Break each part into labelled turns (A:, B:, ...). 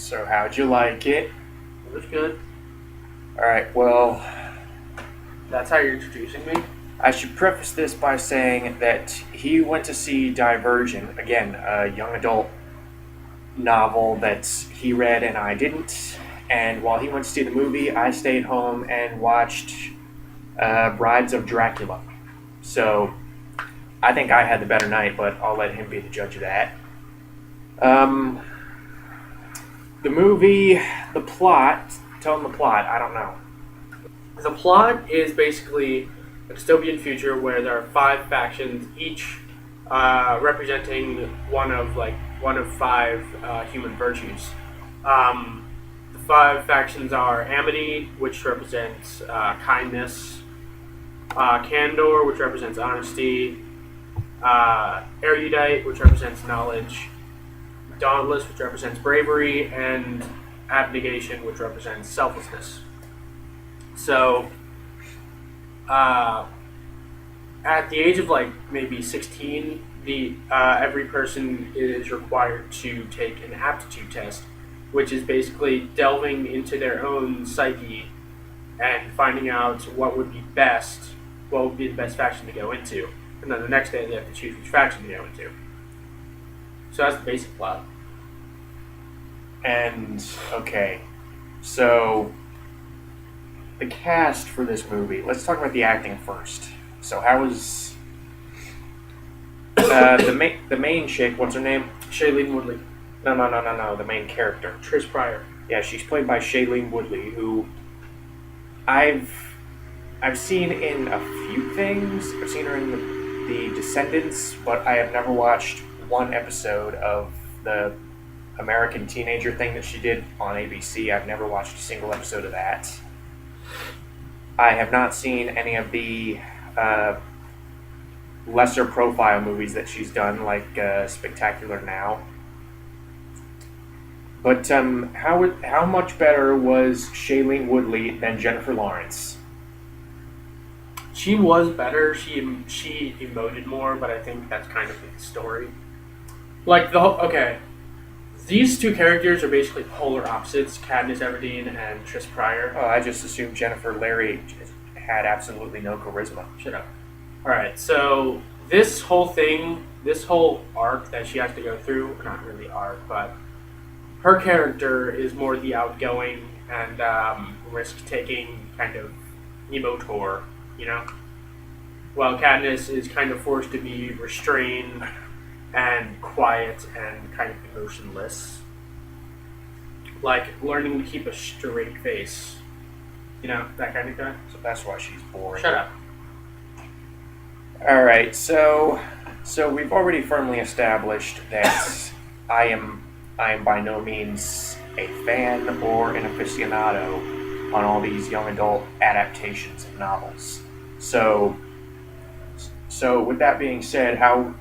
A: So how'd you like it?
B: It was good.
A: All right. Well,
B: That's how you're introducing me?
A: I should preface this by saying that he went to see Divergent, again, a young adult novel that he read and I didn't. And while he went to see the movie, I stayed home and watched Brides of Dracula. So I think I had the better night, but I'll let him be the judge of that. Um, the movie, the plot. Tell him the plot. I don't know.
B: The plot is basically a dystopian future where there are five factions, each representing one of five human virtues. The five factions are amity, which represents kindness, candor, which represents honesty, erudite, which represents knowledge, dauntless, which represents bravery, and abnegation, which represents selflessness. So, uh, at the age of like maybe 16, the every person is required to take an aptitude test, which is basically delving into their own psyche and finding out what would be the best faction to go into, and then the next day they have to choose which faction to go into. So that's the basic plot.
A: And okay, so the cast for this movie. Let's talk about the acting first. So how was the main chick? What's her name?
B: Shailene Woodley,
A: No. The main character.
B: Trish Pryor.
A: Yeah, she's played by Shailene Woodley, who I've I've seen in a few things. I've seen her in the Descendants, but I have never watched one episode of the American Teenager thing that she did on ABC. I've never watched a single episode of that. I have not seen any of the lesser profile movies that she's done, like Spectacular Now. But how much better was Shailene Woodley than Jennifer Lawrence?
B: She was better. She emoted more, but I think that's kind of the story. Okay, these two characters are basically polar opposites: Katniss Everdeen and Trish Pryor.
A: Oh, I just assumed Jennifer Larry had absolutely no charisma.
B: Shut up. All right, so this whole arc that she has to go through, not really arc, but her character is more the outgoing and risk-taking kind of emotor, you know? While Katniss is kind of forced to be restrained and quiet and kind of emotionless. Like learning to keep a straight face. You know, that kind of guy.
A: So that's why she's boring.
B: Shut up.
A: All right, so we've already firmly established that I am by no means a fan or an aficionado on all these young adult adaptations of novels. So with that being said, how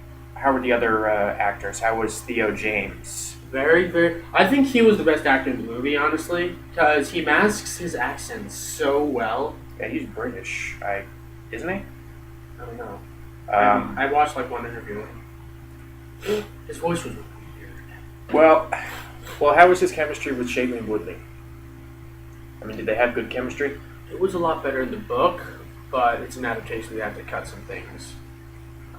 A: were the other actors? How was Theo James?
B: Very, very. I think he was the best actor in the movie, honestly, because he masks his accent so well.
A: Yeah, he's British, isn't he?
B: I don't know.
A: Um,
B: I watched like one interview with him. His voice was weird.
A: well, how was his chemistry with Shailene Woodley? I mean, did they have good chemistry?
B: It was a lot better in the book, but it's an adaptation. They have to cut some things.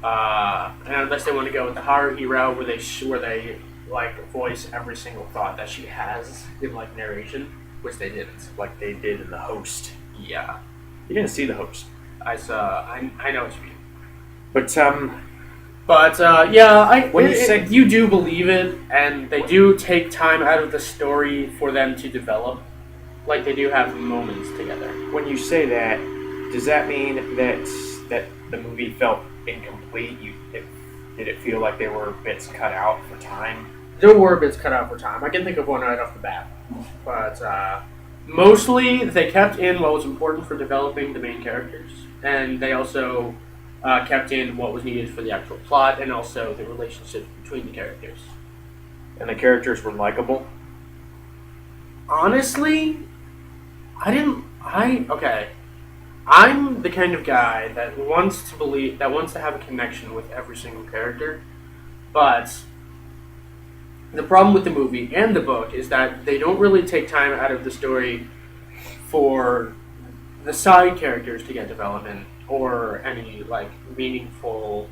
B: And unless they want to go with the horror hero, where they like voice every single thought that she has in like narration, which they didn't.
A: Like they did in The Host.
B: Yeah,
A: You didn't see The Host.
B: I saw. I know what you mean.
A: But
B: Yeah,
A: when you say
B: you do believe it, and they do take time out of the story for them to develop. Like they do have moments together.
A: when you say that, does that mean that the movie felt incomplete? Did it feel like there were bits cut out for time?
B: There were bits cut out for time. I can think of one right off the bat, but mostly they kept in what was important for developing the main characters, and they also kept in what was needed for the actual plot, and also the relationship between the characters.
A: And the characters were likable?
B: Honestly, I didn't. Okay. I'm the kind of guy that wants to have a connection with every single character, but the problem with the movie and the book is that they don't really take time out of the story for the side characters to get development or any like meaningful.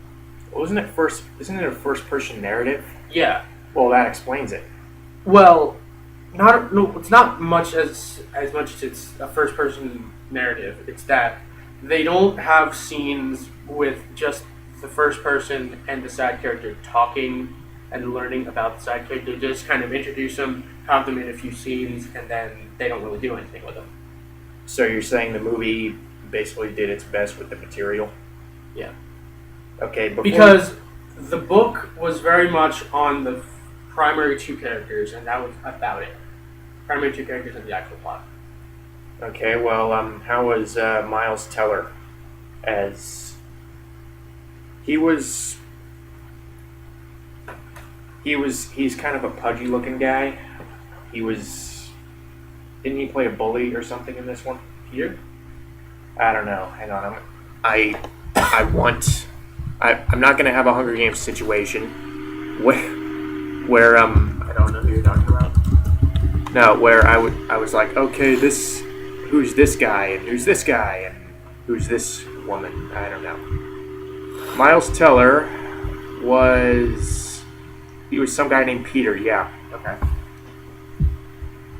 A: Wasn't it first? Isn't it a first-person narrative?
B: Yeah.
A: Well, that explains it.
B: Well, not no. It's not much as much as it's a first person narrative. It's that they don't have scenes with just the first person and the side character talking and learning about the side character. They just kind of introduce them, have them in a few scenes, and then they don't really do anything with them.
A: So you're saying the movie basically did its best with the material?
B: Yeah.
A: Okay,
B: Because the book was very much on the primary two characters, and that was about it. Primary two characters and the actual plot.
A: Okay, well, how was Miles Teller as he's kind of a pudgy looking guy. Didn't he play a bully or something in this one?
B: Peter?
A: I don't know. Hang on, I'm not gonna have a Hunger Games situation where
B: I don't know who you're talking about.
A: no, where I was like, okay, who's this guy and who's this guy and who's this woman? I don't know. Miles Teller was some guy named Peter, yeah.
B: Okay.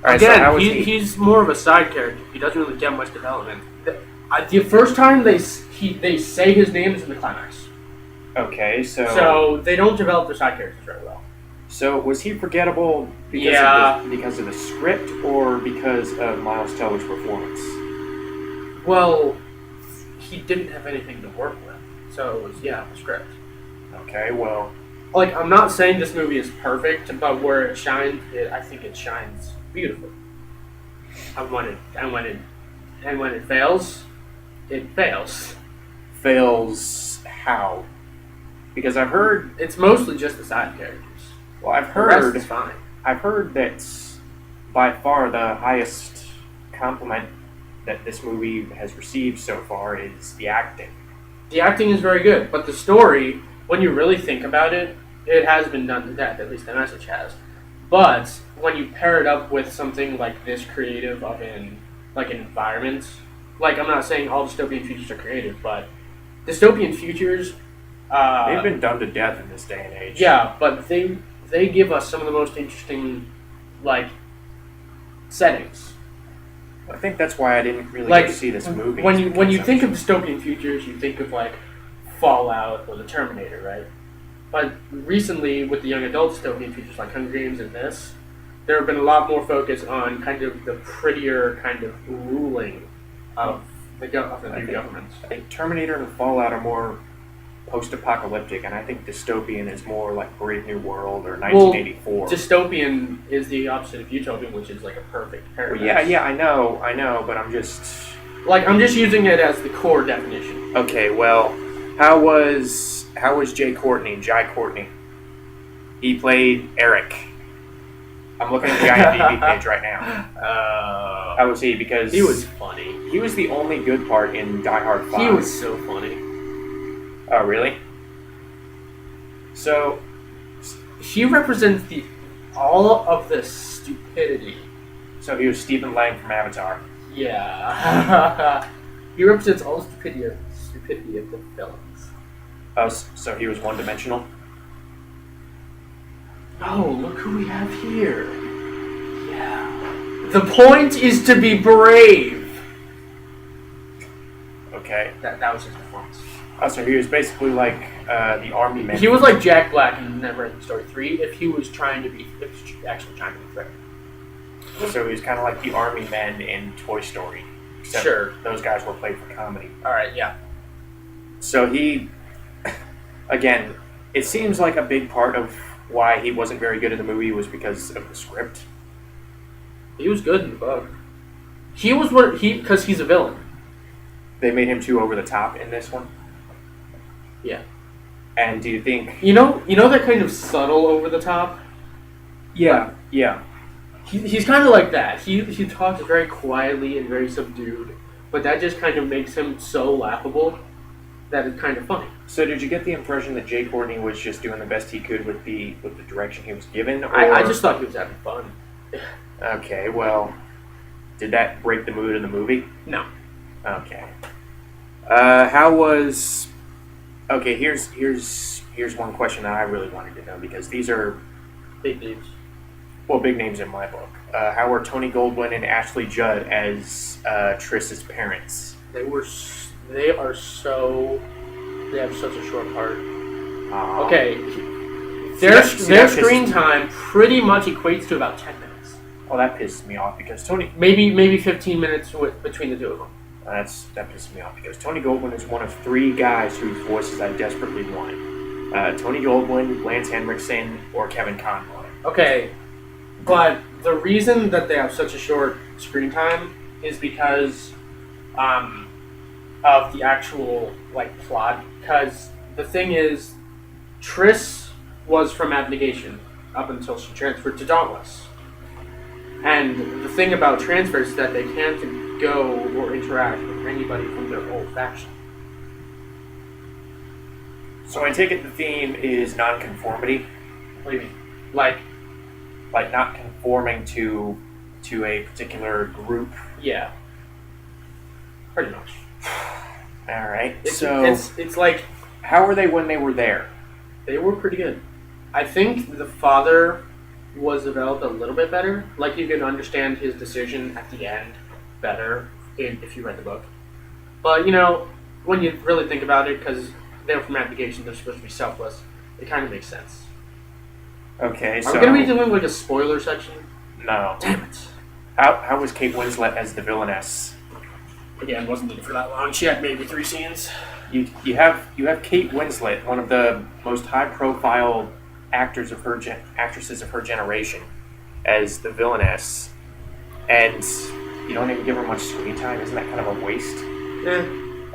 A: Alright,
B: Again,
A: so how was
B: he's more of a side character. He doesn't really get much development. The first time they say his name is in the climax.
A: Okay,
B: So they don't develop their side characters very well.
A: So was he forgettable because of the script or because of Miles Teller's performance?
B: Well, he didn't have anything to work with, so it was the script.
A: Okay, well,
B: Like, I'm not saying this movie is perfect, but where it shines, I think it shines beautifully. And when it fails, it fails.
A: fails how? Because I've heard,
B: It's mostly just the side characters.
A: well,
B: The rest is fine.
A: I've heard that by far the highest compliment that this movie has received so far is the acting.
B: The acting is very good, but the story, when you really think about it, it has been done to death. At least the message has. But when you pair it up with something like this creative of an environment, like I'm not saying all dystopian futures are creative, but dystopian futures,
A: They've been done to death in this day and age.
B: yeah, but they give us some of the most interesting settings.
A: I think that's why I didn't really
B: Like,
A: go see this movie.
B: When you think of dystopian futures, you think of like Fallout or the Terminator, right? But recently, with the young adult dystopian futures like Hunger Games and this, there have been a lot more focus on kind of the prettier kind of ruling of the new government.
A: I think Terminator and Fallout are more post-apocalyptic, and I think dystopian is more like Brave New World or 1984.
B: Dystopian is the opposite of utopian, which is like a perfect paradise.
A: Well, yeah, I know, but I'm just
B: using it as the core definition.
A: okay. Well, how was Jai Courtney? He played Eric. I'm looking at the IMDb page right now. How was he? Because
B: He was funny.
A: he was the only good part in Die Hard 5.
B: He was so funny.
A: Oh, really? So,
B: He represents all of the stupidity.
A: so he was Stephen Lang from Avatar.
B: Yeah. He represents all the stupidity of the villains.
A: Oh, so he was one-dimensional?
B: Oh, look who we have here. Yeah. The point is to be brave.
A: Okay.
B: That was his performance.
A: Oh, so he was basically like the army man.
B: He was like Jack Black in Neverending Story 3 if he was actually trying to be fair.
A: So he was kind of like the army men in Toy Story. Except
B: Sure.
A: those guys were played for comedy.
B: Alright, yeah.
A: So he, again, it seems like a big part of why he wasn't very good in the movie was because of the script.
B: He was good in the book. Because he's a villain.
A: They made him too over the top in this one.
B: Yeah.
A: And do you think?
B: You know that kind of subtle over the top?
A: Yeah.
B: He's kind of like that. He talks very quietly and very subdued, but that just kind of makes him so laughable. that is kind of funny.
A: So did you get the impression that Jay Courtney was just doing the best he could with the direction he was given? Or...
B: I just thought he was having fun.
A: Okay, well, did that break the mood of the movie?
B: No.
A: Okay. How was... Okay, here's one question that I really wanted to know, because these are...
B: Big names.
A: Well, big names in my book. How were Tony Goldwyn and Ashley Judd as Triss's parents?
B: They have such a short part. Okay. Their screen time pretty much equates to about 10 minutes.
A: Well, that pisses me off because Tony...
B: Maybe 15 minutes between the two of them.
A: That pisses me off because Tony Goldwyn is one of 3 guys whose voices I desperately want. Tony Goldwyn, Lance Henriksen, or Kevin Conroy.
B: Okay, but the reason that they have such a short screen time is because of the actual plot. Because the thing is, Triss was from Abnegation up until she transferred to Dauntless. And the thing about transfers is that they can't go or interact with anybody from their old faction.
A: So I take it the theme is nonconformity?
B: What do you mean? Like
A: not conforming to a particular group?
B: Yeah. Pretty much.
A: Alright,
B: It's like...
A: How were they when they were there?
B: They were pretty good. I think the father was developed a little bit better. Like, you can understand his decision at the end better if you read the book. But, when you really think about it, because they're from Abnegation, they're supposed to be selfless, it kind of makes sense.
A: Okay, so...
B: Are we going to be doing, a spoiler section?
A: No.
B: Damn it.
A: How was Kate Winslet as the villainess?
B: Again, wasn't needed for that long. She had maybe 3 scenes.
A: You have Kate Winslet, one of the most high-profile actresses of her generation, as the villainess, and you don't even give her much screen time. Isn't that kind of a waste?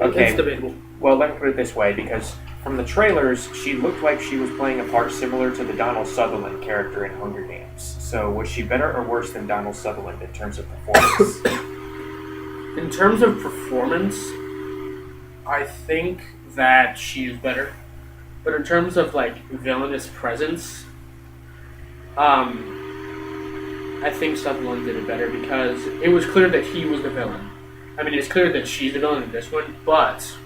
A: Okay.
B: It's debatable.
A: Well, let me put it this way, because from the trailers, she looked like she was playing a part similar to the Donald Sutherland character in Hunger Games. So was she better or worse than Donald Sutherland in terms of performance?
B: In terms of performance, I think that she's better. But in terms of, villainous presence, I think Sutherland did it better because it was clear that he was the villain. I mean, it's clear that she's the villain in this one, but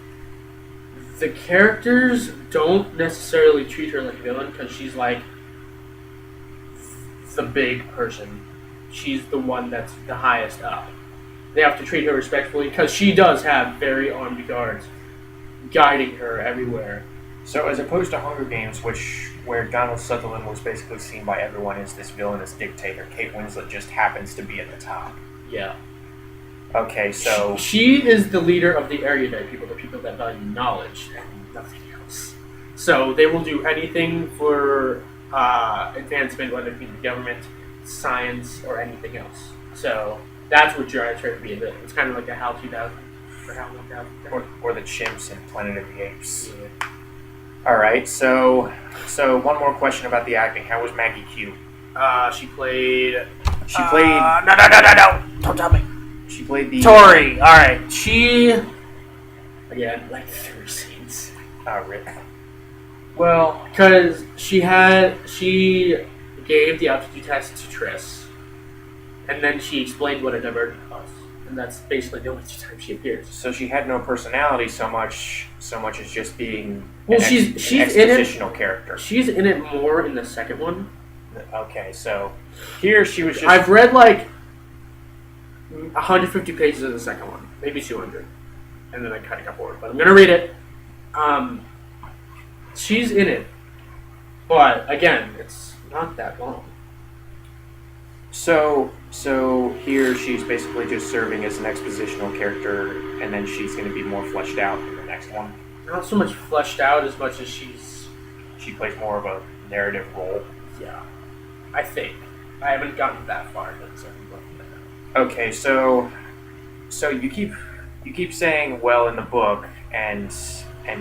B: the characters don't necessarily treat her like a villain because she's, the big person. She's the one that's the highest up. They have to treat her respectfully because she does have very armed guards guiding her everywhere.
A: So as opposed to Hunger Games, where Donald Sutherland was basically seen by everyone as this villainous dictator, Kate Winslet just happens to be at the top.
B: Yeah.
A: Okay, so...
B: She is the leader of the erudite people, the people that value knowledge and nothing else. So they will do anything for advancement, whether it be the government, science, or anything else. So that's what drives her to be a villain. It's kind of like the HAL 2000 or HAL 1000.
A: Or the chimps in Planet of the Apes.
B: Yeah.
A: Alright, so one more question about the acting. How was Maggie Q?
B: She played...
A: No! Don't tell me! She played the...
B: Tori! Alright, she... Again, 3 scenes.
A: Oh, really?
B: Well, because she gave the aptitude test to Triss, and then she explained what a divergent was. And that's basically the only 2 times she appears.
A: So she had no personality so much as just being
B: she's
A: an expositional character.
B: She's in it more in the second one.
A: Okay, so here she was just...
B: I've read 150 pages of the second one, maybe 200, and then I kind of got bored. But I'm gonna read it. She's in it, but again, it's not that long.
A: So here she's basically just serving as an expositional character, and then she's going to be more fleshed out in the next one.
B: Not so much fleshed out as much as
A: she plays more of a narrative role.
B: Yeah, I think. I haven't gotten that far yet, so I'm looking at that.
A: Okay, so you keep saying well in the book and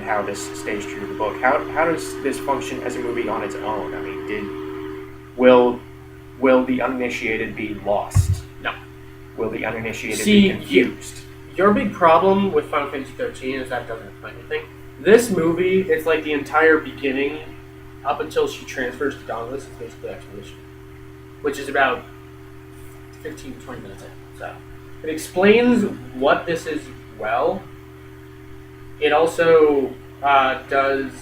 A: how this stays true to the book. How does this function as a movie on its own? I mean, will the uninitiated be lost?
B: No.
A: Will the uninitiated be confused?
B: Your big problem with Final Fantasy 13 is that it doesn't explain anything. This movie, it's like the entire beginning up until she transfers to Dauntless is basically exposition, which is about 15 to 20 minutes in. So it explains what this is well. It also does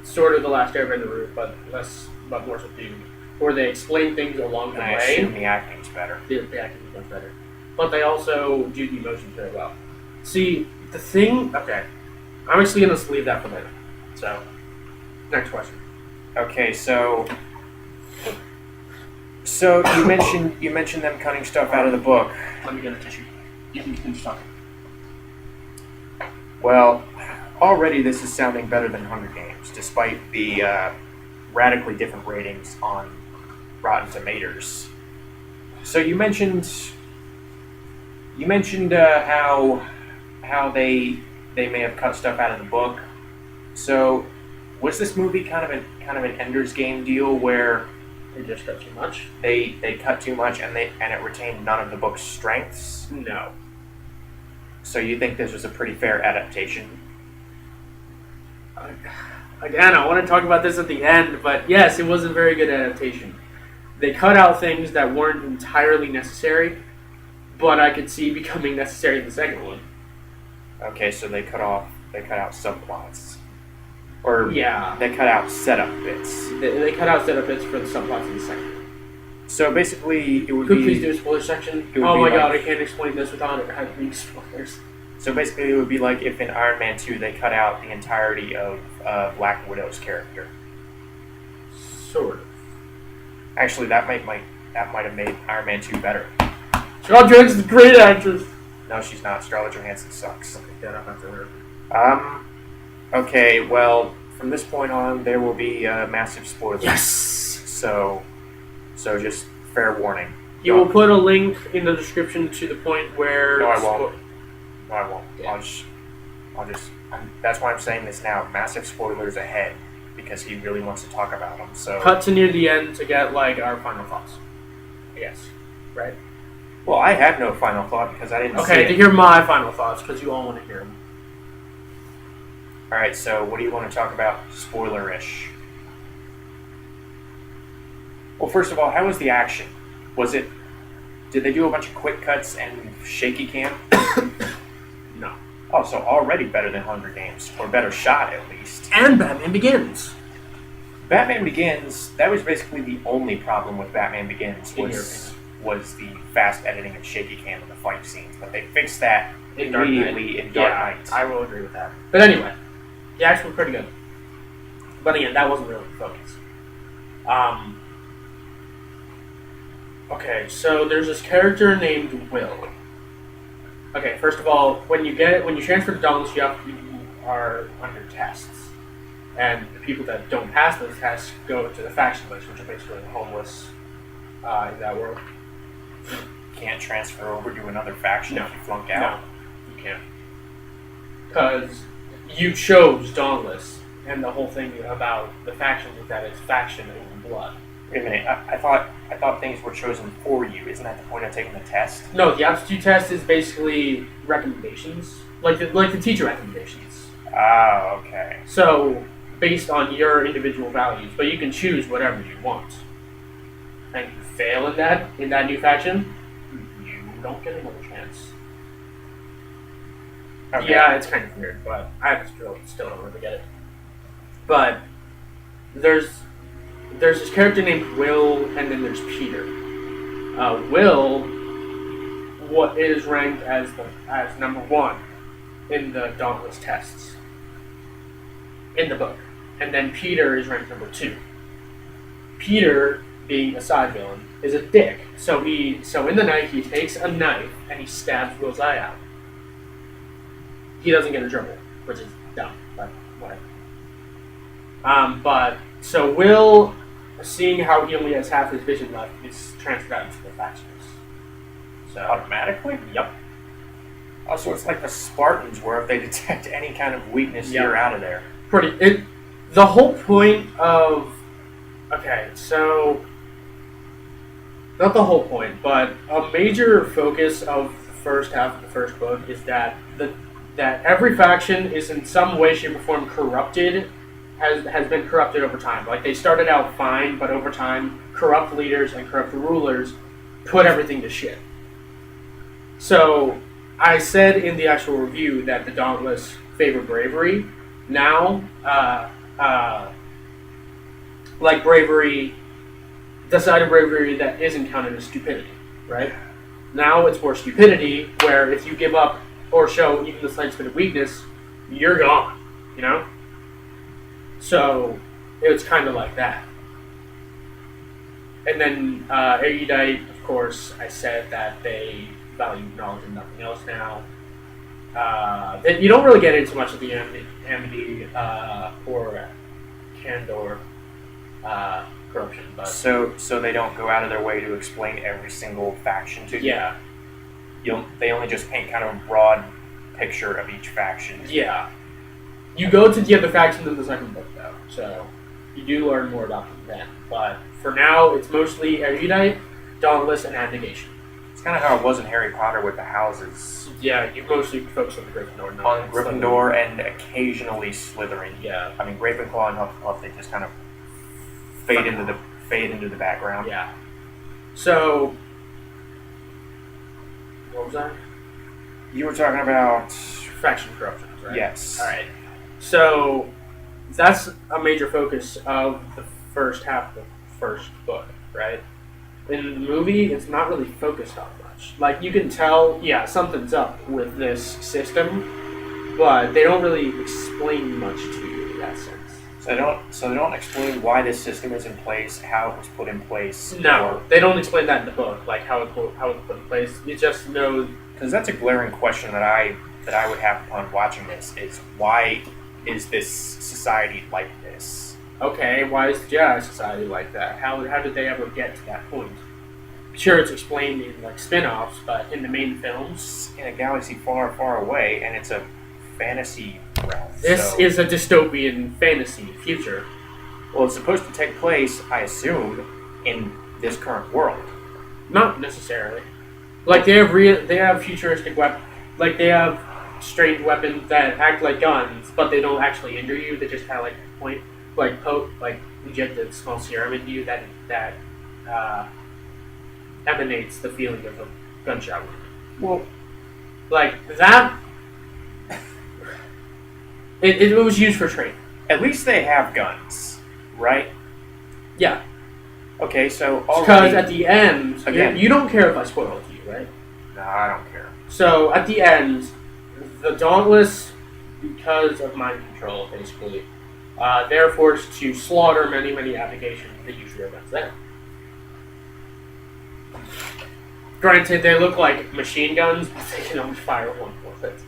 B: sort of the Last Airbender route, but more subdued, where they explain things along the
A: And I
B: way.
A: assume the acting's better.
B: The acting is much better, but they also do the emotions very well. See, the thing. Okay, I'm actually gonna leave that for later. So, next question.
A: Okay, so you mentioned them cutting stuff out of the book.
B: Let me get a tissue. You can finish talking.
A: Well, already this is sounding better than Hunger Games, despite the radically different ratings on Rotten Tomatoes. So you mentioned how they may have cut stuff out of the book. So was this movie kind of an Ender's Game deal where
B: They just cut too much?
A: they cut too much and it retained none of the book's strengths?
B: No.
A: So you think this was a pretty fair adaptation?
B: Again, I want to talk about this at the end, but yes, it was a very good adaptation. They cut out things that weren't entirely necessary, but I could see becoming necessary in the second one.
A: Okay, so they cut out subplots. Or
B: Yeah.
A: they cut out setup bits.
B: They cut out setup bits for the subplots in the second one.
A: So basically, it would
B: Could
A: be.
B: please do a spoiler section?
A: It would
B: Oh
A: be
B: my
A: like-
B: god, I can't explain this without it having spoilers.
A: So basically, it would be like if in Iron Man 2 they cut out the entirety of Black Widow's character.
B: Sort of.
A: Actually, that might have made Iron Man 2 better.
B: Scarlett Johansson's a great actress.
A: No, she's not. Scarlett Johansson sucks.
B: Get up after her.
A: Okay, well, from this point on, there will be massive spoilers.
B: Yes!
A: So just fair warning.
B: You will put a link in the description to the point where...
A: No, I won't. No, I won't.
B: Yeah.
A: That's why I'm saying this now. Massive spoilers ahead, because he really wants to talk about them. So
B: Cut to near the end to get, like, our final thoughts. I guess. Right?
A: Well, I had no final thought because I didn't see
B: Okay,
A: it.
B: to hear my final thoughts, because you all want to hear them.
A: All right, so what do you want to talk about spoiler-ish? Well, first of all, how was the action? Did they do a bunch of quick cuts and shaky cam?
B: No.
A: Oh, so already better than Hunger Games, or better shot at least.
B: And Batman Begins.
A: Batman Begins, that was basically the only problem with Batman Begins
B: In your
A: was the fast editing and shaky cam in the fight scenes. But they fixed that
B: In Dark
A: immediately in Dark
B: Yeah,
A: Knight.
B: I will agree with that. But anyway, the action was pretty good. But again, that wasn't really the focus. Okay, so there's this character named Will. Okay, first of all, when you transfer to Dauntless, you are under tests, and the people that don't pass those tests go to the faction list, which are basically the homeless in that world.
A: Can't transfer over to another faction
B: No.
A: if you flunk out.
B: No, you can't, because you chose Dauntless, and the whole thing about the faction is that it's faction over blood.
A: Wait a minute, I thought things were chosen for you. Isn't that the point of taking the test?
B: No, the aptitude test is basically recommendations, like the teacher recommendations.
A: Ah, okay.
B: So based on your individual values, but you can choose whatever you want. And you fail in that new faction, you don't get another chance.
A: Okay.
B: Yeah, it's kind of weird, but I still don't really get it. But there's this character named Will, and then there's Peter. Will, what is ranked as number 1 in the Dauntless tests in the book, and then Peter is ranked number 2. Peter, being a side villain, is a dick. So in the night he takes a knife and he stabs Will's eye out. He doesn't get in trouble, which is dumb, but whatever. But so Will, seeing how he only has half his vision left, is transferred out into the factions. So
A: Automatically?
B: Yep.
A: Also, it's like the Spartans, where if they detect any kind of weakness,
B: Yep.
A: you're out of there.
B: The whole point of so not the whole point, but a major focus of the first half of the first book is that that every faction is in some way, shape, or form corrupted, has been corrupted over time. Like, they started out fine, but over time, corrupt leaders and corrupt rulers put everything to shit. So, I said in the actual review that the Dauntless favor bravery. Now, like bravery, the side of bravery that isn't counted as stupidity, right? Now it's more stupidity, where if you give up or show even the slightest bit of weakness, you're gone, you know? So, it's kind of like that. And then, Erudite, of course, I said that they value knowledge and nothing else now. That you don't really get into much of the amity or candor corruption, but
A: So they don't go out of their way to explain every single faction to you.
B: yeah,
A: They only just paint kind of a broad picture of each faction.
B: yeah. You go to the other factions in the second book, though, so you do learn more about them then. But for now, it's mostly Erudite, Dauntless, and Abnegation.
A: It's kind of how it was in Harry Potter with the houses.
B: Yeah, you mostly focus on the Gryffindor. Not
A: On Gryffindor and occasionally Slytherin.
B: Yeah.
A: I mean, Ravenclaw and Hufflepuff, they just kind of fade into the background.
B: Yeah. So, what was that?
A: You were talking about...
B: Faction corruptions, right?
A: Yes.
B: All right. So, that's a major focus of the first half of the first book, right? In the movie, it's not really focused on much. Like, you can tell, yeah, something's up with this system, but they don't really explain much to you in that sense.
A: So they don't explain why this system is in place, how it was put in place.
B: No, they don't explain that in the book, like how it was put in place. You just know...
A: Because that's a glaring question that I would have upon watching this, is why is this society like this?
B: Okay, why is the Jedi Society like that? How did they ever get to that point? Sure, it's explained in like spin-offs, but in the main films,
A: In a galaxy far, far away, and it's a fantasy realm.
B: this is a dystopian fantasy future.
A: Well, it's supposed to take place, I assume, in this current world.
B: Not necessarily. Like they have futuristic weapons. Like they have strange weapons that act like guns, but they don't actually injure you. They just kind of like inject a small serum into you that emanates the feeling of a gunshot wound.
A: Well,
B: Like that. It was used for training.
A: at least they have guns, right?
B: Yeah.
A: Okay, so
B: Because
A: already...
B: at the end,
A: Again.
B: you don't care if I spoil it to you, right?
A: No, I don't care.
B: So at the end, the Dauntless, because of mind control, basically, they're forced to slaughter many, many applications that usually are guns there. Granted, they look like machine guns, but they can only fire one bullet.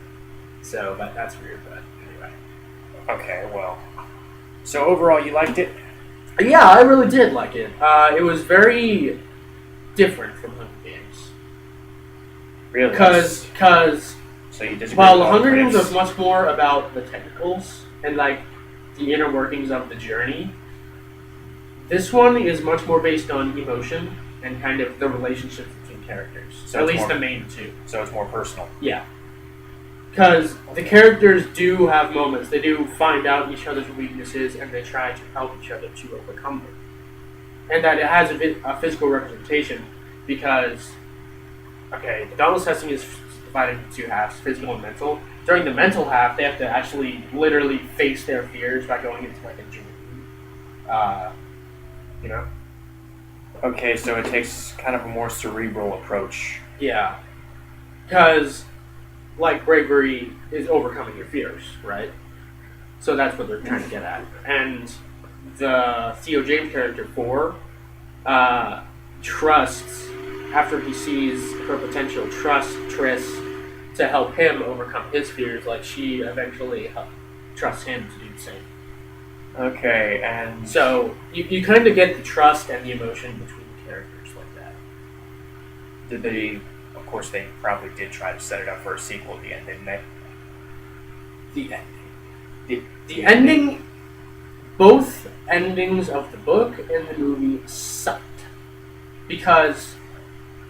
B: So, but that's weird. But anyway.
A: Okay, well. So overall, you liked it?
B: Yeah, I really did like it. It was very different from Hunger Games.
A: Really?
B: Because
A: So you disagree
B: while
A: with all
B: Hunger
A: the
B: Games
A: critics?
B: was much more about the technicals and like the inner workings of the journey, this one is much more based on emotion and kind of the relationships between characters.
A: So
B: At
A: it's
B: least
A: more-
B: the main two.
A: So it's more personal.
B: Yeah. Because the characters do have moments. They do find out each other's weaknesses and they try to help each other to overcome them. And that it has a physical representation because, okay, the Dauntless testing is divided into two halves, physical and mental. During the mental half, they have to actually literally face their fears by going into like a dream. You know?
A: Okay, so it takes kind of a more cerebral approach.
B: Yeah. Because, like, bravery is overcoming your fears, right? So that's what they're trying to get at. And the Theo James character, 4, trusts, after he sees her potential, trusts Triss to help him overcome his fears, like she eventually trusts him to do the same.
A: Okay, and...
B: So you kind of get the trust and the emotion between the characters like that.
A: Did they... Of course, they probably did try to set it up for a sequel at the end, didn't they?
B: The ending. The ending, both endings of the book and the movie sucked. Because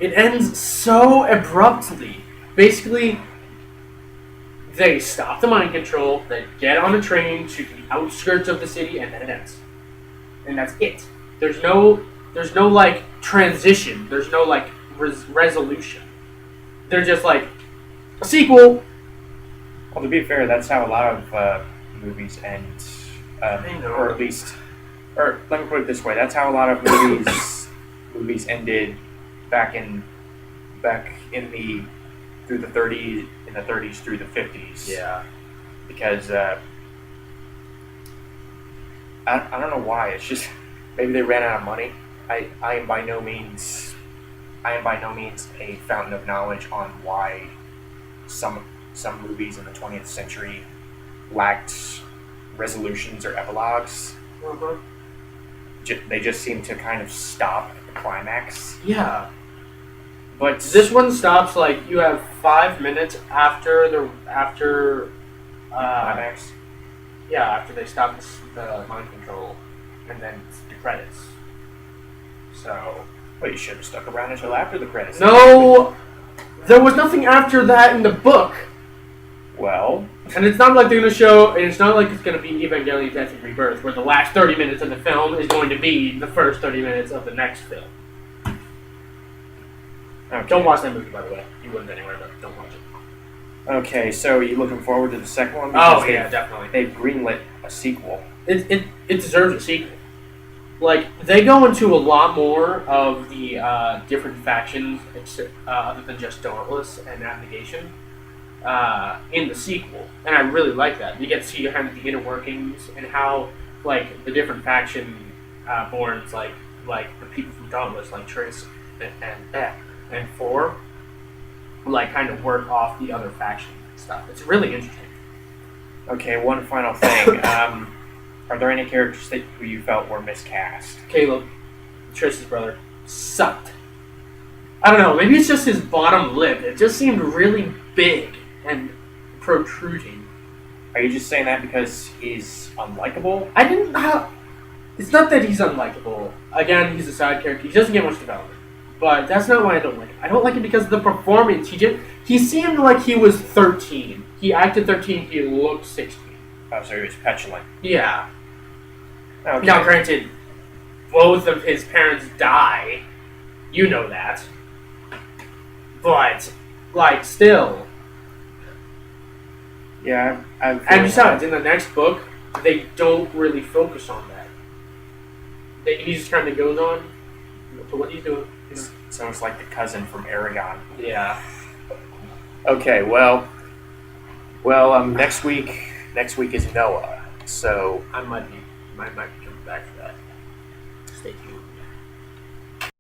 B: it ends so abruptly. Basically, They stop the mind control, they get on a train to the outskirts of the city, and then it ends. And that's it. There's no like transition. There's no like resolution. They're just like a sequel.
A: Well, to be fair, that's how a lot of movies end.
B: I know.
A: Or at least, or let me put it this way: that's how a lot of movies ended back in the through the 30s through the 50s.
B: Yeah.
A: Because I don't know why. It's just maybe they ran out of money. I am by no means a fountain of knowledge on why some movies in the 20th century lacked resolutions or epilogues.
B: Uh-huh.
A: They just seem to kind of stop at the climax.
B: Yeah.
A: But
B: This one stops like you have 5 minutes after
A: climax.
B: yeah, after they stop the mind control, and then the credits. So
A: Well, you should have stuck around until after the credits.
B: no, there was nothing after that in the book,
A: Well,
B: and it's not like they're gonna show, and it's not like it's gonna be Evangelion Death and Rebirth, where the last 30 minutes of the film is going to be the first 30 minutes of the next film.
A: okay.
B: Don't watch that movie, by the way. You wouldn't anyway, but don't watch it.
A: Okay, so are you looking forward to the second one?
B: Oh
A: Because
B: yeah, definitely.
A: they've greenlit a sequel.
B: It deserves a sequel. Like, they go into a lot more of the different factions, other than just Dauntless and Abnegation, in the sequel. And I really like that. You get to see kind of the inner workings and how, like, the different faction borns, like the people from Dauntless, like Trace and Four, like, kind of work off the other faction stuff. It's really interesting.
A: Okay, one final thing. Are there any characters who you felt were miscast?
B: Caleb, Trish's brother, sucked. I don't know, maybe it's just his bottom lip. It just seemed really big and protruding.
A: Are you just saying that because he's unlikable?
B: I didn't. It's not that he's unlikable. Again, he's a side character. He doesn't get much development. But that's not why I don't like him. I don't like him because of the performance. He seemed like he was 13. He acted 13. He looked 16.
A: Oh, so he was petulant.
B: Yeah.
A: Okay.
B: Now, granted, both of his parents die. You know that. But, like, still.
A: Yeah,
B: And besides, in the next book, they don't really focus on that. He just kind of goes on to what he's doing. You know?
A: It's almost like the cousin from Aragon.
B: Yeah.
A: Okay, well, next week is Noah, so
B: I might be coming back for that.